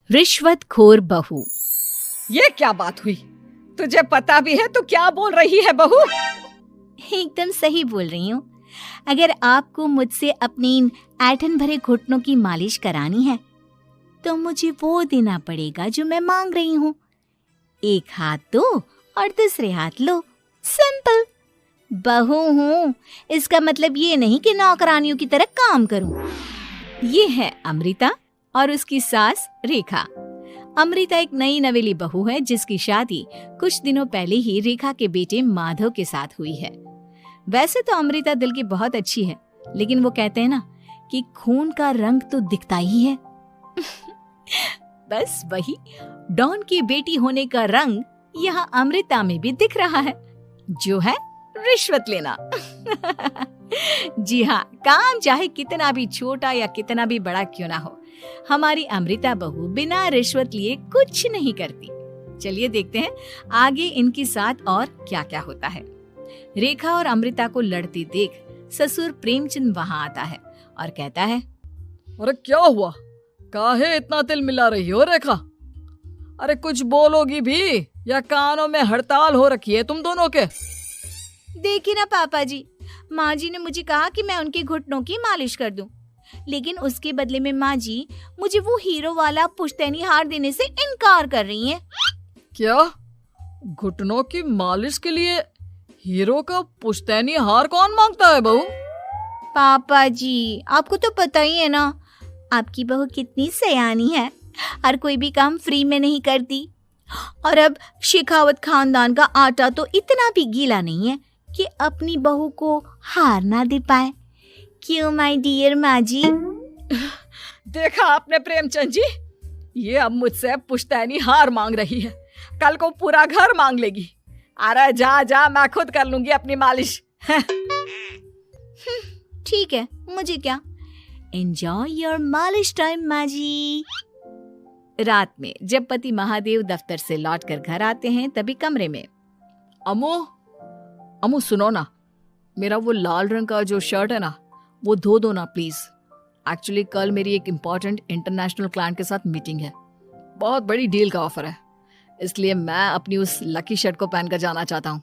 रिश्वतखोर बहू। ये क्या बात हुई? तुझे पता भी है तो क्या बोल रही है बहू? एकदम सही बोल रही हूँ। अगर आपको मुझसे अपनी इन ऐंठन भरे घुटनों की मालिश करानी है तो मुझे वो देना पड़ेगा जो मैं मांग रही हूँ। एक हाथ दो और दूसरे हाथ लो, सिंपल। बहू हूँ, इसका मतलब ये नहीं कि नौकरानियों की तरह काम करूँ। ये है अमृता और उसकी सास रेखा। अमृता एक नई नवेली बहू है जिसकी शादी कुछ दिनों पहले ही रेखा के बेटे माधव के साथ हुई है। वैसे तो अमृता दिल की बहुत अच्छी है, लेकिन वो कहते हैं ना कि खून का रंग तो दिखता ही है। बस वही डॉन की बेटी होने का रंग यहाँ अमृता में भी दिख रहा है, जो है रिश्वत लेना। जी हाँ, काम चाहे कितना भी छोटा या कितना भी बड़ा क्यों ना हो, हमारी अमृता बहू बिना रिश्वत लिए कुछ नहीं करती। चलिए देखते हैं आगे इनके साथ और क्या क्या होता है। रेखा और अमृता को लड़ते देख ससुर प्रेमचंद वहाँ आता है और कहता है, अरे क्या हुआ? काहे इतना तिल मिला रही हो रेखा? अरे कुछ बोलोगी भी या कानों में हड़ताल हो रखी है तुम दोनों के? देखिए ना पापा जी, माँ जी ने मुझे कहा कि मैं उनके घुटनों की मालिश कर दूं, लेकिन उसके बदले में माँ जी मुझे वो हीरो वाला पुश्तैनी हार देने से इनकार कर रही हैं। क्या? घुटनों की मालिश के लिए हीरो का पुश्तैनी हार कौन मांगता है बहू? पापा जी, आपको तो पता ही है ना, आपकी बहू कितनी सयानी है, हर कोई भी काम फ्री में नहीं करती। और अब शेखावत खानदान का आटा तो इतना भी गीला नहीं है कि अपनी बहू को हार ना दे पाए। क्यों माय डियर माँ जी? देखा आपने प्रेमचंद जी, ये अब मुझसे पुश्तैनी हार मांग रही है, कल को पूरा घर मांग लेगी। अरे जा जा, मैं खुद कर लूंगी अपनी मालिश। ठीक है, मुझे क्या। एंजॉय योर मालिश टाइम माँ जी। रात में जब पति महादेव दफ्तर से लौटकर घर आते हैं तभी कमरे में, अमो सुनो ना, मेरा वो लाल रंग का जो शर्ट है ना वो धो दो ना प्लीज। एक्चुअली कल मेरी एक इम्पोर्टेंट इंटरनेशनल क्लाइंट के साथ मीटिंग है, बहुत बड़ी डील का ऑफर है, इसलिए मैं अपनी उस लकी शर्ट को पहनकर जाना चाहता हूँ।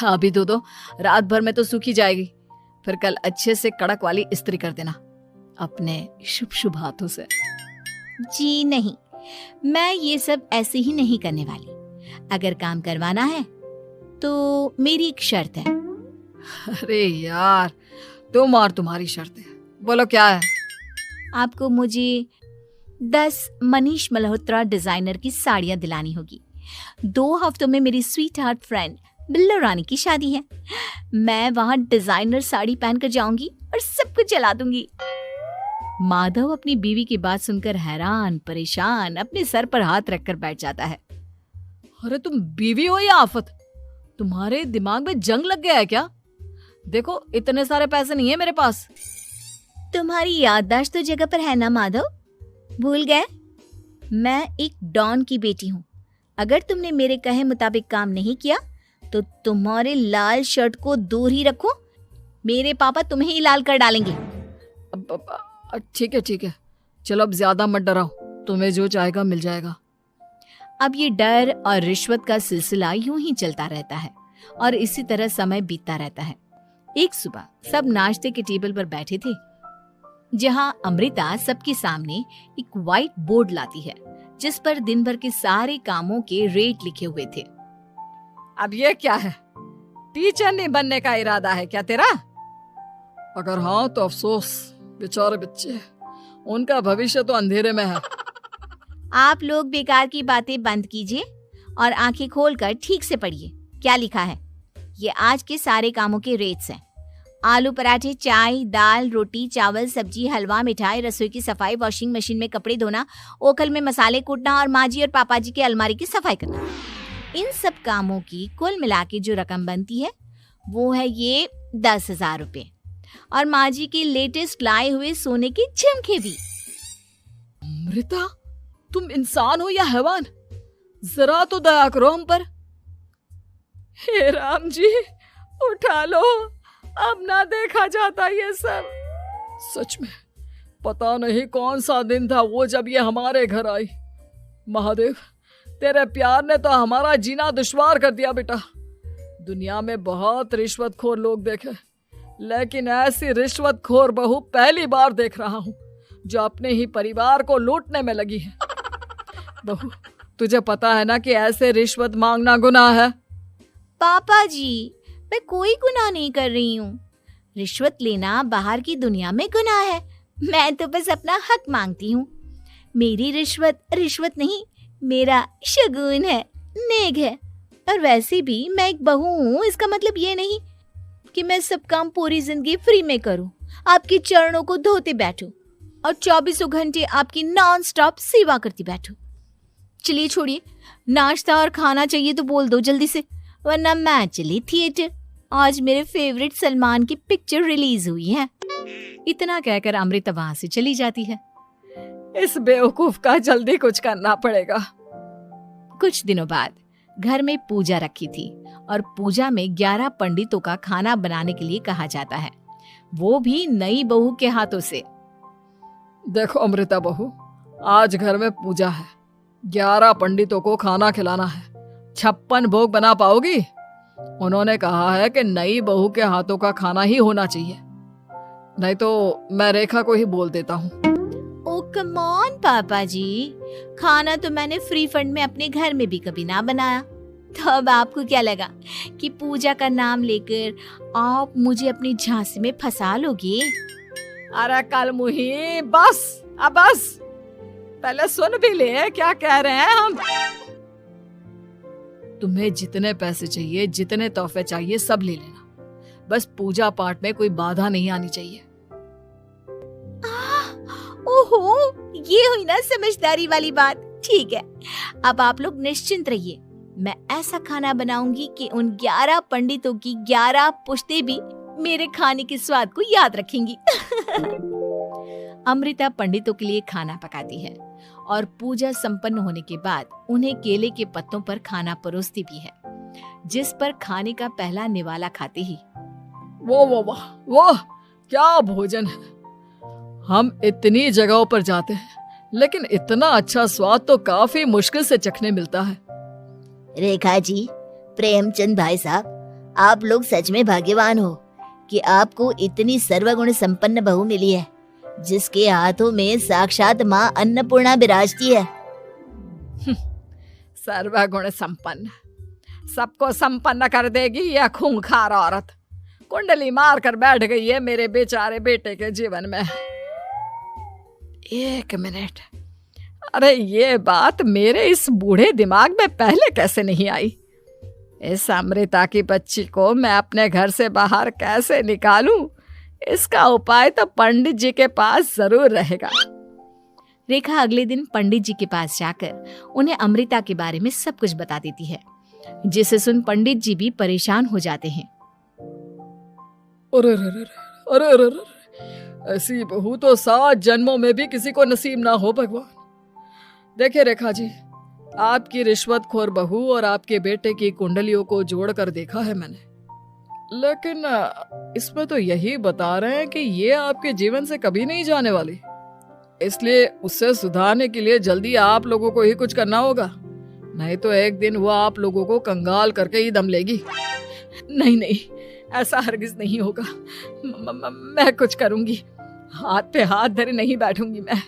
अभी धो दो, रात भर में तो सूखी जाएगी, फिर कल अच्छे से कड़क वाली इस्त्री कर देना अपने शुभ शुभ हाथों से। जी नहीं, मैं ये सब ऐसे ही नहीं करने वाली। अगर काम करवाना है तो मेरी एक शर्त है। अरे यार, तुम और तुम्हारी शर्तें, बोलो क्या है? आपको मुझे 10 मनीष मल्होत्रा डिजाइनर की साड़ियां दिलानी होगी। 2 हफ्तों में मेरी स्वीट हार्ट फ्रेंड बिल्लो रानी की शादी है। मैं वहां डिजाइनर साड़ी पहनकर जाऊंगी और सब कुछ जला दूंगी। माधव अपनी बीवी की बात सुनकर हैरान परेशान अपने सर पर हाथ रखकर बैठ जाता है। अरे तुम बीवी हो या आफत? तुम्हारे दिमाग में जंग लग गया है क्या? देखो इतने सारे पैसे नहीं है मेरे पास। तुम्हारी याददाश्त तो जगह पर है ना माधव, भूल गए? मैं एक डॉन की बेटी हूँ। अगर तुमने मेरे कहे मुताबिक काम नहीं किया तो तुम्हारे लाल शर्ट को दूर ही रखो, मेरे पापा तुम्हें ही लाल कर डालेंगे। ठीक है, चलो अब ज्यादा मत डराओ, तुम्हें जो चाहेगा मिल जाएगा। अब ये डर और रिश्वत का सिलसिला यूं ही चलता रहता है और इसी तरह समय बीतता रहता है। एक सुबह सब नाश्ते के टेबल पर बैठे थे, जहां अमृता सबके सामने एक व्हाइट बोर्ड लाती है जिस पर दिन भर के सारे कामों के रेट लिखे हुए थे। अब ये क्या है? टीचर नहीं बनने का इरादा है क्या तेरा? अगर हाँ तो अफसोस, बेचारे बच्चे, उनका भविष्य तो अंधेरे में है। आप लोग बेकार की बातें बंद कीजिए और आंखें खोलकर ठीक से पढ़िए क्या लिखा है। ये आज के सारे कामों के रेट्स हैं। आलू पराठे, चाय, दाल, रोटी, चावल, सब्जी, हलवा, मिठाई, रसोई की सफाई, वॉशिंग मशीन में कपड़े धोना, ओखल में मसाले कूटना और माँ जी और पापा जी की अलमारी की सफाई करना। इन सब कामों की कुल मिला के जो रकम बनती है वो है ये 10,000 रुपए, और माँ जी की लेटेस्ट लाए हुए सोने के झुमके भी। अमृता, तुम इंसान हो या हैवान? जरा तो दया करो हम पर। हे राम जी, उठा लो, अब ना देखा जाता ये सब। सच में पता नहीं कौन सा दिन था वो जब ये हमारे घर आई। महादेव, तेरे प्यार ने तो हमारा जीना दुश्वार कर दिया बेटा। दुनिया में बहुत रिश्वतखोर लोग देखे, लेकिन ऐसी रिश्वतखोर बहू पहली बार देख रहा हूँ जो अपने ही परिवार को लूटने में लगी है। बहू, तुझे पता है ना कि ऐसे रिश्वत मांगना गुनाह है। पापा जी, मैं कोई गुनाह नहीं कर रही हूँ। रिश्वत लेना बाहर की दुनिया में गुनाह है। मैं तो बस अपना हक मांगती हूँ। मेरी रिश्वत रिश्वत नहीं, मेरा शगुन है, नेक है। और वैसे भी मैं एक बहू हूँ, इसका मतलब ये नहीं कि मैं सब काम पूरी जिंदगी फ्री में करूँ, आपके चरणों को धोते बैठूं और 24 घंटे आपकी नॉन स्टॉप सेवा करती बैठूं। चलिए छोड़िए, नाश्ता और खाना चाहिए तो बोल दो जल्दी से, वरना मैं चली थिएटर। आज मेरे फेवरेट सलमान की पिक्चर रिलीज हुई है। इतना कहकर अमृता वहां से चली जाती है। इस बेवकूफ का जल्दी कुछ करना पड़ेगा। कुछ दिनों बाद घर में पूजा रखी थी और पूजा में 11 पंडितों का खाना बनाने के लिए कहा जाता है, वो भी नई बहू के हाथों से। देखो अमृता बहू, आज घर में पूजा है, 11 पंडितों को खाना खिलाना है। 56 भोग बना पाओगी? उन्होंने कहा है कि नई बहू के हाथों का खाना ही होना चाहिए, नहीं तो मैं रेखा को ही बोल देता हूँ। ओ कम ऑन पापा जी, खाना तो मैंने फ्री फंड में अपने घर में भी कभी ना बनाया। तो अब आपको क्या लगा कि पूजा का नाम लेकर आप मुझे अपनी झांसी में फंसा लोगे? अरे कल मुही, बस अब बस, पहले सुन भी ले क्या कह रहे हैं हम। तुम्हें जितने पैसे चाहिए, जितने तोहफे चाहिए, सब ले लेना, बस पूजा पाठ में कोई बाधा नहीं आनी चाहिए। ओहो, ये हुई ना समझदारी वाली बात। ठीक है, अब आप लोग निश्चिंत रहिए, मैं ऐसा खाना बनाऊंगी कि उन 11 पंडितों की 11 पुश्तें भी मेरे खाने के स्वाद को याद रखेंगी। अमृता पंडितों के लिए खाना पकाती है और पूजा संपन्न होने के बाद उन्हें केले के पत्तों पर खाना परोसती भी है, जिस पर खाने का पहला निवाला खाते ही वो क्या भोजन है। हम इतनी जगहों पर जाते हैं, लेकिन इतना अच्छा स्वाद तो काफी मुश्किल से चखने मिलता है। रेखा जी, प्रेमचंद भाई साहब, आप लोग सच में भाग्यवान हो कि आपको इतनी सर्वगुण संपन्न बहू मिली है, जिसके हाथों में साक्षात माँ अन्नपूर्णा विराजती है। सर्वगुण संपन्न, सबको संपन्न कर देगी यह खूंखार औरत। कुंडली मार कर बैठ गई है मेरे बेचारे बेटे के जीवन में। एक मिनट, अरे ये बात मेरे इस बूढ़े दिमाग में पहले कैसे नहीं आई? इस अमृता की बच्ची को मैं अपने घर से बाहर कैसे निकालूं? इसका उपाय तो पंडित जी के पास जरूर रहेगा। रेखा अगले दिन पंडित जी के पास जाकर उन्हें अमृता के बारे में सब कुछ बता देती है, जिसे सुन पंडित जी भी परेशान हो जाते हैं। अरे, ऐसी बहू तो 7 जन्मों में भी किसी को नसीब ना हो भगवान। देखिए रेखा जी, आपकी रिश्वतखोर बहू और आपके बेटे की कुंडलियों को जोड़कर देखा है मैंने, लेकिन इसमें तो यही बता रहे हैं कि ये आपके जीवन से कभी नहीं जाने वाली। इसलिए उससे सुधारने के लिए जल्दी आप लोगों को ही कुछ करना होगा, नहीं तो एक दिन वो आप लोगों को कंगाल करके ही दम लेगी। नहीं, ऐसा हरगिज नहीं होगा। मैं कुछ करूंगी, हाथ पे हाथ धरे नहीं बैठूंगी मैं।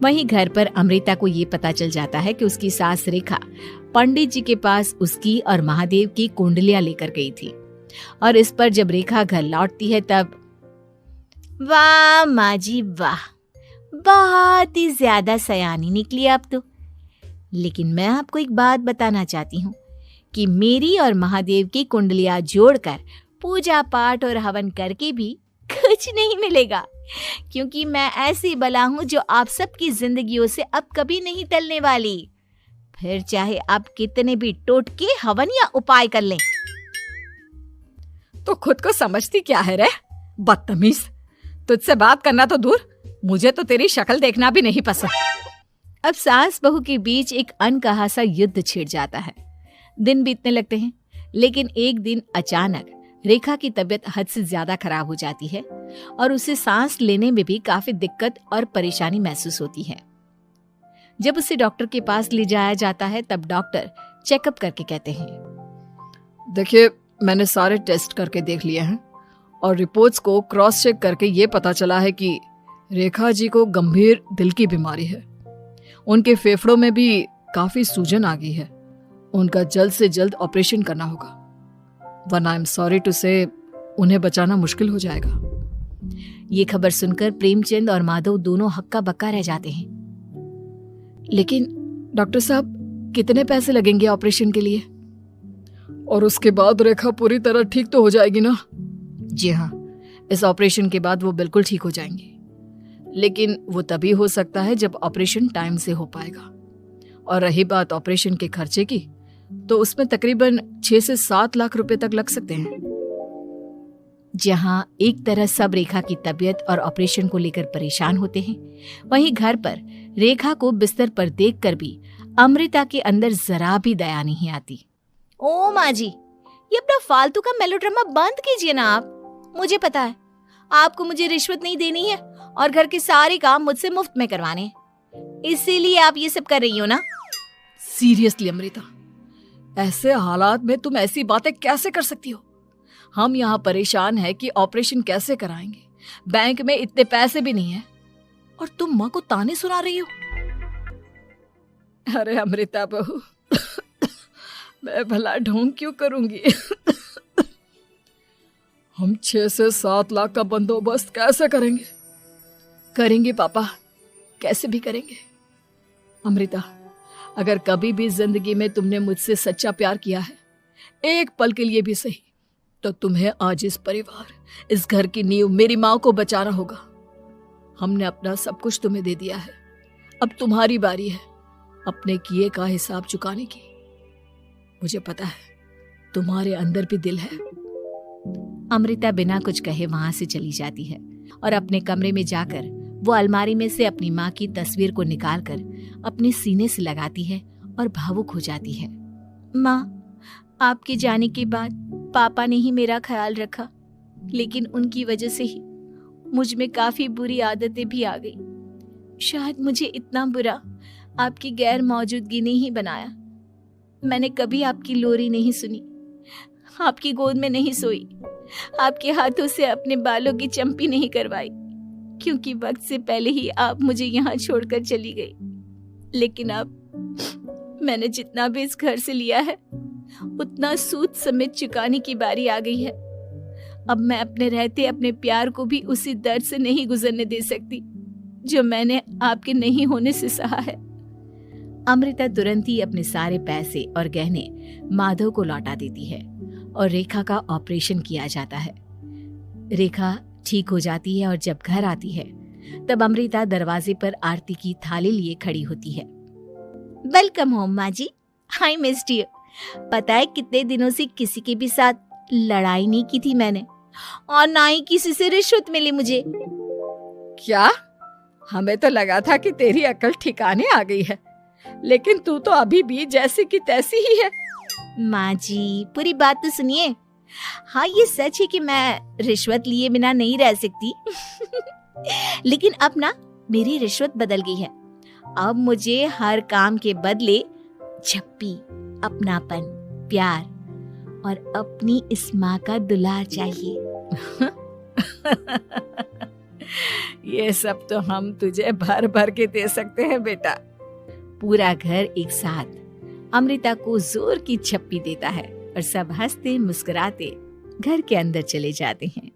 वहीं घर पर अमृता को ये पता चल जाता है कि उसकी सास रेखा पंडित जी के पास उसकी और महादेव की कुंडलियां लेकर गई थी, और इस पर जब रेखा घर लौटती है तब वाह माँ जी वाह, बहुत ही ज्यादा सयानी निकली आप तो। लेकिन मैं आपको एक बात बताना चाहती हूँ कि मेरी और महादेव की कुंडलियां जोड़कर पूजा पाठ और हवन करके भी कुछ नहीं मिलेगा, क्योंकि मैं ऐसी बला हूं जो आप सबकी जिंदगियों से अब कभी नहीं टलने वाली। फिर चाहे आप कितने भी टोटके हवन या उपाय कर लें। तो खुद को समझती क्या है रे बदतमीज। तुझसे बात करना तो दूर, मुझे तो तेरी शक्ल देखना भी नहीं पसंद। अब सास बहू के बीच एक अनकहा सा युद्ध छिड़ जाता है। दिन बीतने लगते हैं, लेकिन एक दिन अचानक रेखा की तबीयत हद से ज्यादा खराब हो जाती है और उसे सांस लेने में भी काफी दिक्कत और परेशानी महसूस होती है। जब उसे डॉक्टर के पास ले जाया जाता है तब डॉक्टर चेकअप करके कहते हैं, देखिए, मैंने सारे टेस्ट करके देख लिए हैं और रिपोर्ट्स को क्रॉस चेक करके ये पता चला है कि रेखा जी को गंभीर दिल की बीमारी है। उनके फेफड़ों में भी काफी सूजन आ गई है। उनका जल्द से जल्द ऑपरेशन करना होगा, वरना आई एम सॉरी टू से उन्हें बचाना मुश्किल हो जाएगा। ये खबर सुनकर प्रेमचंद और माधव दोनों हक्का बक्का रह जाते हैं। लेकिन डॉक्टर साहब, कितने पैसे लगेंगे ऑपरेशन के लिए? और उसके बाद रेखा पूरी तरह ठीक तो हो जाएगी ना? जी हाँ, इस ऑपरेशन के बाद वो बिल्कुल ठीक हो जाएंगे, लेकिन वो तभी हो सकता है जब ऑपरेशन टाइम से हो पाएगा। और रही बात ऑपरेशन के खर्चे की, तो उसमें तकरीबन 6 से 7 लाख रुपए तक लग सकते हैं। जहां एक तरह सब रेखा की तबीयत और ऑपरेशन को लेकर परेशान होते हैं, वहीं घर पर रेखा को बिस्तर पर देखकर भी अमृता के अंदर जरा भी दया नहीं आती। ओ माँ जी, ये अपना फालतू का मेलोड्रामा बंद कीजिए ना आप। मुझे पता है आपको मुझे रिश्वत नहीं देनी है और घर के सारे काम मुझसे मुफ्त में करवाने हैं, इसीलिए आप ये सब कर रही हो ना। सीरियसली अमृता, ऐसे हालात में तुम ऐसी बातें कैसे कर सकती हो? हम यहाँ परेशान हैं कि ऑपरेशन कैसे कराएंगे, बैंक में इतने पैसे भी नहीं है, और तुम माँ को ताने सुना रही हो। अरे अमृता बहू, मैं भला ढोंग क्यों करूंगी? हम 6 से 7 लाख का बंदोबस्त कैसे करेंगे? करेंगे पापा, कैसे भी करेंगे। अमृता, अगर कभी भी जिंदगी में तुमने मुझसे सच्चा प्यार किया है, एक पल के लिए भी सही, तो तुम्हें आज इस परिवार, इस घर की नींव, मेरी माँ को बचाना होगा। हमने अपना सब कुछ तुम्हें दे दिया है, अब तुम्हारी बारी है अपने किए का हिसाब चुकाने की। मुझे पता है तुम्हारे अंदर भी दिल है। अमृता बिना कुछ कहे वहां से चली जाती है और अपने कमरे में जाकर वो अलमारी में से अपनी माँ की तस्वीर को निकालकर अपने सीने से लगाती है और भावुक हो जाती है। माँ, आपके जाने के बाद पापा ने ही मेरा ख्याल रखा, लेकिन उनकी वजह से ही मुझ में काफी बुरी आदतें भी आ गई। शायद मुझे इतना बुरा आपकी गैर मौजूदगी ने ही बनाया। मैंने कभी आपकी लोरी नहीं सुनी, आपकी गोद में नहीं सोई, आपके हाथों से अपने बालों की चंपी नहीं करवाई, क्योंकि वक्त से पहले ही आप मुझे यहाँ छोड़कर चली गई। लेकिन अब मैंने जितना भी इस घर से लिया है, उतना सूद समेत चुकाने की बारी आ गई है। अब मैं अपने रहते अपने प्यार को भी उसी दर्द से नहीं गुजरने दे सकती जो मैंने आपके नहीं होने से सहा है। अमृता तुरंत ही अपने सारे पैसे और गहने माधव को लौटा देती है और रेखा का ऑपरेशन किया जाता है। रेखा ठीक हो जाती है और जब घर आती है तब अमृता दरवाजे पर आरती की थाली लिए खड़ी होती है। वेलकम होम माँ जी, आई मिस्ड यू। पता है कितने दिनों से किसी के भी साथ लड़ाई नहीं की थी मैंने, और ना ही किसी से रिश्वत मिली मुझे। क्या? हमें तो लगा था कि तेरी अकल ठिकाने आ गई है, लेकिन तू तो अभी भी जैसी की तैसी ही है। माँ जी, पूरी बात तो सुनिए। हाँ, ये सच है कि मैं रिश्वत लिए बिना नहीं रह सकती लेकिन अब ना मेरी रिश्वत बदल गई है। अब मुझे हर काम के बदले झप्पी, अपनापन, प्यार और अपनी इस माँ का दुलार चाहिए ये सब तो हम तुझे भर भर के दे सकते हैं बेटा। पूरा घर एक साथ अमृता को जोर की झप्पी देता है और सब हंसते मुस्कुराते घर के अंदर चले जाते हैं।